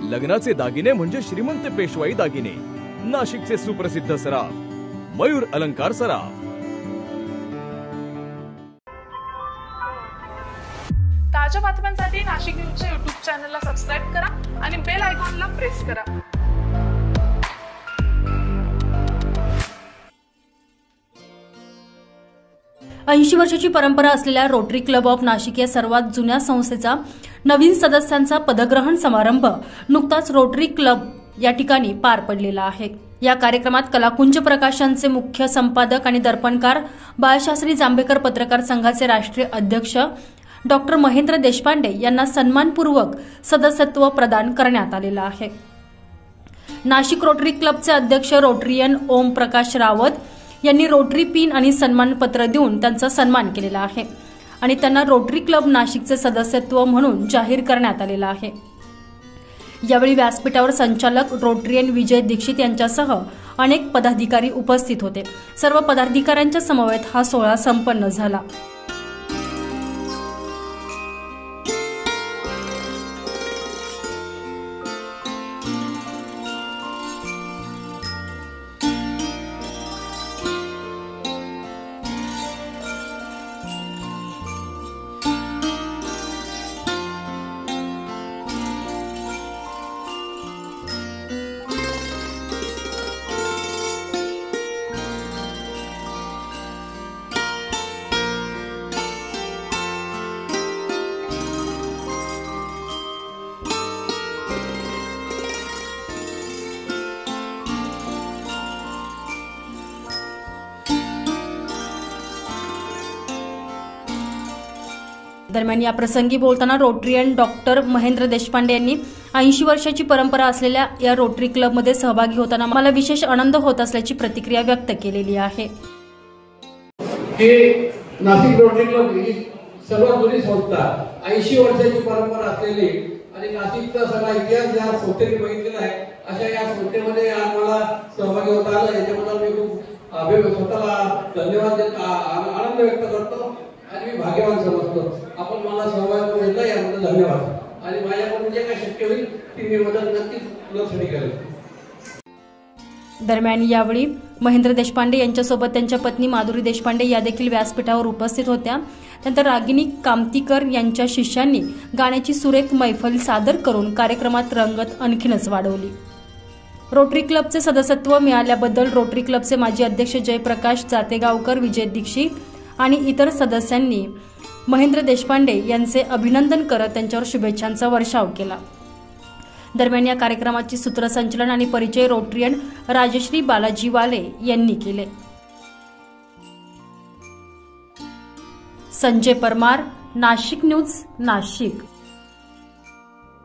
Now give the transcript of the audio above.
लग्नाचे दागिने म्हणजे श्रीमंत पेशवाई दागिने, नाशिकचे सुप्रसिद्ध सराफ मयूर अलंकार सराफ। ताज्या बातम्यांसाठी नाशिक न्यूजच्या YouTube चॅनलला सबस्क्राइब करा आणि बेल आयकॉनला प्रेस करा। 80 वर्षाची परंपरा असलेल्या रोटरी क्लब ऑफ नाशिक या सर्वात जुन्या संस्थेचा नवीन सदस्यांचा पदग्रहण समारंभ नुकताच रोटरी क्लब या ठिकाणी पार पडलेला आहे। या कार्यक्रमात कलाकुंज प्रकाशनचे मुख्य संपादक आणि दर्पणकार बाळशास्त्री जांभेकर पत्रकार संघाचे राष्ट्रीय अध्यक्ष डॉक्टर महेंद्र देशपांडे यांना सन्मानपूर्वक सदस्यत्व प्रदान करण्यात आलेलं आहे। नाशिक रोटरी क्लबचे अध्यक्ष रोटरीयन ओम प्रकाश रावत यांनी रोटरी पिन आणि सन्मानपत्र देऊन त्यांचा सन्मान केलेला आहे आणि त्यांना रोटरी क्लब नाशिकचे सदस्यत्व म्हणून जाहीर करण्यात आलेला आहे। यावेळी व्यासपीठावर संचालक रोटरीयन विजय दीक्षित यांच्यासह अनेक पदाधिकारी उपस्थित होते। सर्व पदाधिकाऱ्यांच्या समवेत हा सोहळा संपन्न झाला। दरम्यान या प्रसंगी बोलताना रोटरीयन डॉक्टर महेंद्र देशपांडे यांनी 80 वर्षाची परंपरा असलेल्या या रोटरी क्लबमध्ये सहभागी होताना मला विशेष आनंद होत असल्याची प्रतिक्रिया व्यक्त केलेली आहे। नाशिक रोटरी क्लब ही सर्वात जुनी संस्था 80 वर्षाची परंपरा असलेली आणि नाशिकचा सगळा इतिहास या संस्थेने बघितलेला आहे। अशा या संस्थेमध्ये आज मला सहभागी होता आलं याच्याबद्दल मी खूप स्वतःला धन्यवाद देतो, आनंद व्यक्त करतो आणि मी भाग्यवान समजतो। आपण मला सहभागी करून घेतला याबद्दल धन्यवाद आणि माझ्याकडून जे काही शक्य होईल ती मी मदत नक्कीच क्लबसाठी करेन। दरम्यान यावेळी महेंद्र देशपांडे यांच्यासोबत त्यांच्या पत्नी माधुरी देशपांडे या देखील व्यासपीठावर उपस्थित होत्या। त्यानंतर रागिनी कामतीकर यांच्या शिष्यांनी गाण्याची सुरेख मैफल सादर करून कार्यक्रमात रंगत आणखीनच वाढवली। रोटरी क्लबचे सदस्यत्व मिळाल्याबद्दल रोटरी क्लबचे माजी अध्यक्ष जयप्रकाश जातेगावकर, विजय दीक्षित आणि इतर सदस्यांनी महेंद्र देशपांडे यांचे अभिनंदन करत त्यांच्यावर शुभेच्छांचा वर्षाव केला। दरम्यान या कार्यक्रमाची सूत्रसंचालन आणि परिचय रोटरीयन राजश्री बालाजी वाले यांनी केले। संजय परमार, नाशिक न्यूज, नाशिक।